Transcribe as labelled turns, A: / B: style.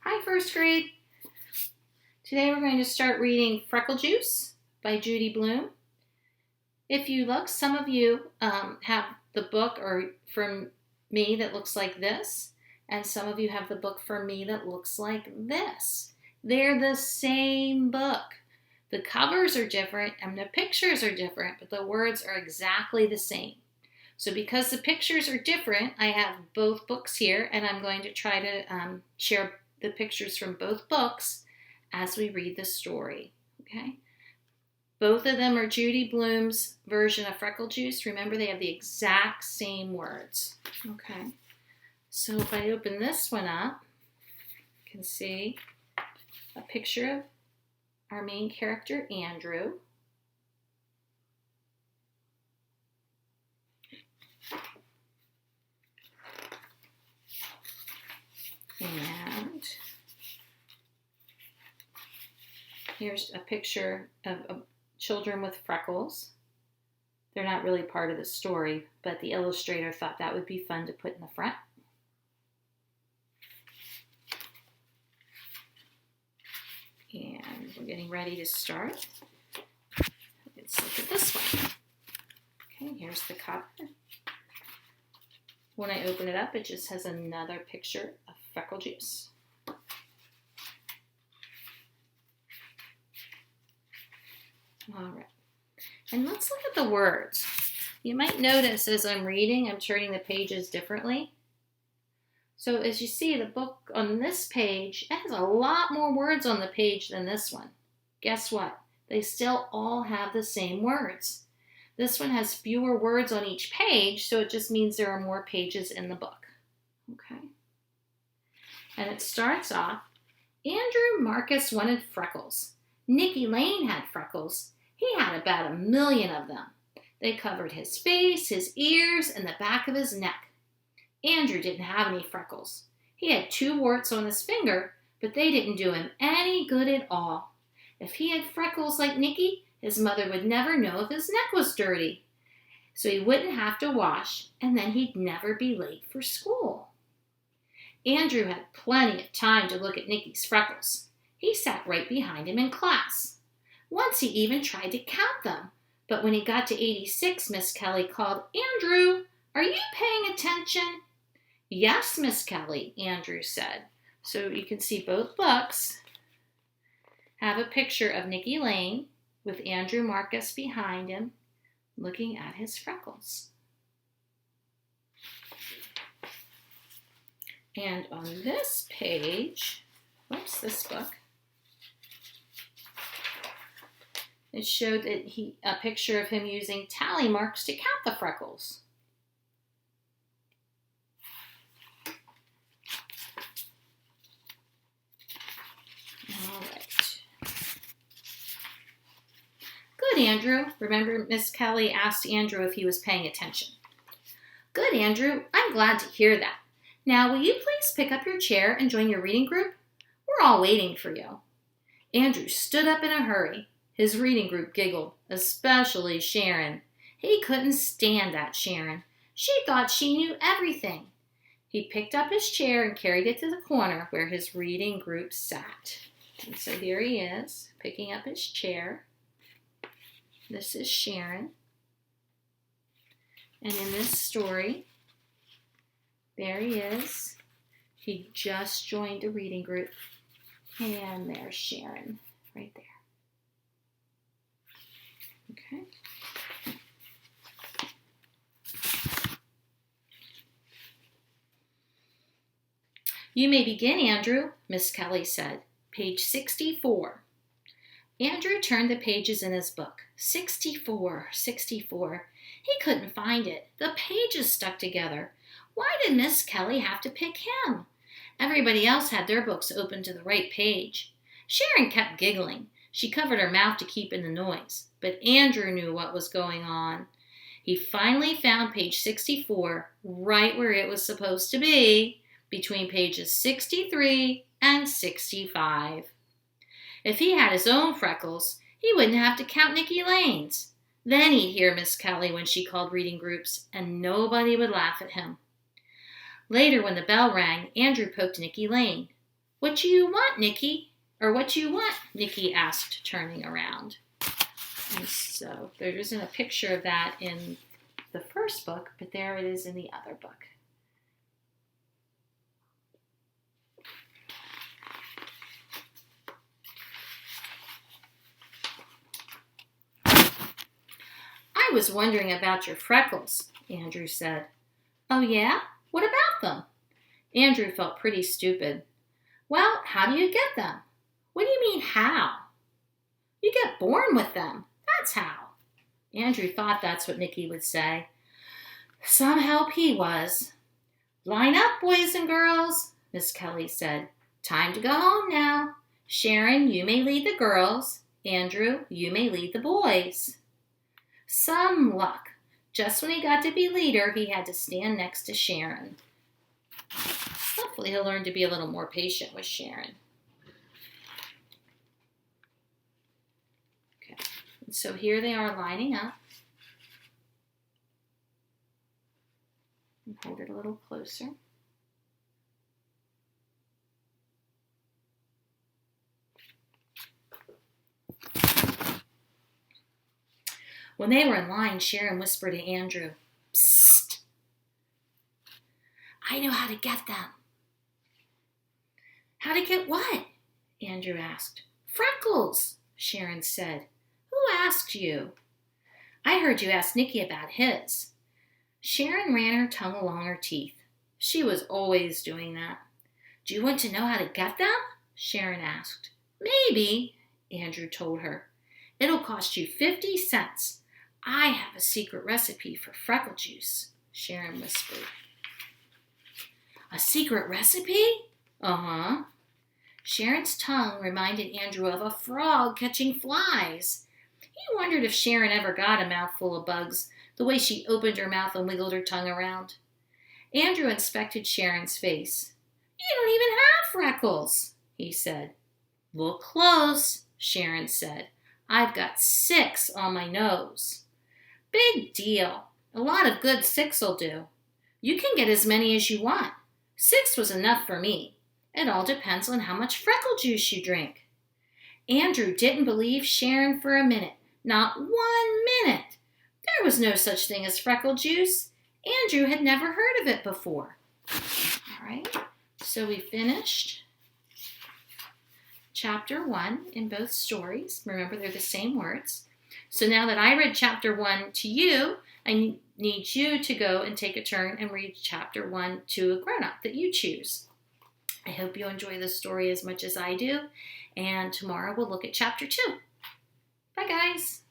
A: Hi, first grade. Today we're going to start reading Freckle Juice by Judy Blume. If you look, some of you have the book or from me that looks like this, and some of you have the book from me that looks like this. They're the same book. The covers are different and the pictures are different, but the words are exactly the same. So because the pictures are different, I have both books here, and I'm going to try to share the pictures from both books as we read the story. Okay? Both of them are Judy Blume's version of Freckle Juice. Remember, they have the exact same words. Okay? So if I open this one up, you can see a picture of our main character, Andrew. And here's a picture of children with freckles. They're not really part of the story, but the illustrator thought that would be fun to put in the front. And we're getting ready to start. Let's look at this one. Okay, here's the cover. When I open it up, it just has another picture of Freckle Juice. All right, and let's look at the words. You might notice as I'm reading, I'm turning the pages differently. So as you see, the book on this page, it has a lot more words on the page than this one. Guess what? They still all have the same words. This one has fewer words on each page, so it just means there are more pages in the book. Okay. And it starts off, Andrew Marcus wanted freckles. Nicky Lane had freckles. He had about 1 million of them. They covered his face, his ears, and the back of his neck. Andrew didn't have any freckles. He had 2 warts on his finger, but they didn't do him any good at all. If he had freckles like Nicky, his mother would never know if his neck was dirty. So he wouldn't have to wash, and then he'd never be late for school. Andrew had plenty of time to look at Nicky's freckles. He sat right behind him in class. Once he even tried to count them, but when he got to 86, Miss Kelly called, Andrew, are you paying attention? Yes, Miss Kelly, Andrew said. So you can see both books have a picture of Nicky Lane with Andrew Marcus behind him, looking at his freckles. And on this page, this book, it showed that a picture of him using tally marks to count the freckles. All right. Good, Andrew. Remember, Miss Kelly asked Andrew if he was paying attention. Good, Andrew. I'm glad to hear that. Now, will you please pick up your chair and join your reading group? We're all waiting for you. Andrew stood up in a hurry. His reading group giggled, especially Sharon. He couldn't stand that Sharon. She thought she knew everything. He picked up his chair and carried it to the corner where his reading group sat. And so here he is, picking up his chair. This is Sharon. And in this story, there he is. He just joined a reading group. And there's Sharon right there. Okay. You may begin, Andrew, Miss Kelly said. Page 64. Andrew turned the pages in his book. 64. He couldn't find it. The pages stuck together. Why did Miss Kelly have to pick him? Everybody else had their books open to the right page. Sharon kept giggling. She covered her mouth to keep in the noise. But Andrew knew what was going on. He finally found page 64 right where it was supposed to be, between pages 63 and 65. If he had his own freckles, he wouldn't have to count Nicky Lane's. Then he'd hear Miss Kelly when she called reading groups, and nobody would laugh at him. Later, when the bell rang, Andrew poked Nicky Lane. What do you want, Nikki? Or what do you want? Nikki asked, turning around. And so there isn't a picture of that in the first book, but there it is in the other book. I was wondering about your freckles, Andrew said. Oh yeah? What about them? Andrew felt pretty stupid. Well, how do you get them? What do you mean, how? You get born with them. That's how. Andrew thought that's what Nikki would say. Some help he was. Line up, boys and girls, Miss Kelly said. Time to go home now. Sharon, you may lead the girls. Andrew, you may lead the boys. Some luck. Just when he got to be leader, he had to stand next to Sharon. Hopefully he'll learn to be a little more patient with Sharon. Okay, and so here they are lining up. And hold it a little closer. When they were in line, Sharon whispered to Andrew, Psst! I know how to get them. How to get what? Andrew asked. Freckles, Sharon said. Who asked you? I heard you ask Nikki about his. Sharon ran her tongue along her teeth. She was always doing that. Do you want to know how to get them? Sharon asked. Maybe, Andrew told her. It'll cost you 50 cents. I have a secret recipe for freckle juice, Sharon whispered. A secret recipe? Uh-huh. Sharon's tongue reminded Andrew of a frog catching flies. He wondered if Sharon ever got a mouthful of bugs, the way she opened her mouth and wiggled her tongue around. Andrew inspected Sharon's face. You don't even have freckles, he said. Look close, Sharon said. I've got 6 on my nose. Big deal. A lot of good 6'll do. You can get as many as you want. 6 was enough for me. It all depends on how much freckle juice you drink. Andrew didn't believe Sharon for a minute. Not 1 minute. There was no such thing as freckle juice. Andrew had never heard of it before. All right, so we finished chapter 1 in both stories. Remember, they're the same words. So now that I read chapter 1 to you, I need you to go and take a turn and read chapter 1 to a grown-up that you choose. I hope you enjoy this story as much as I do. And tomorrow we'll look at chapter 2. Bye, guys.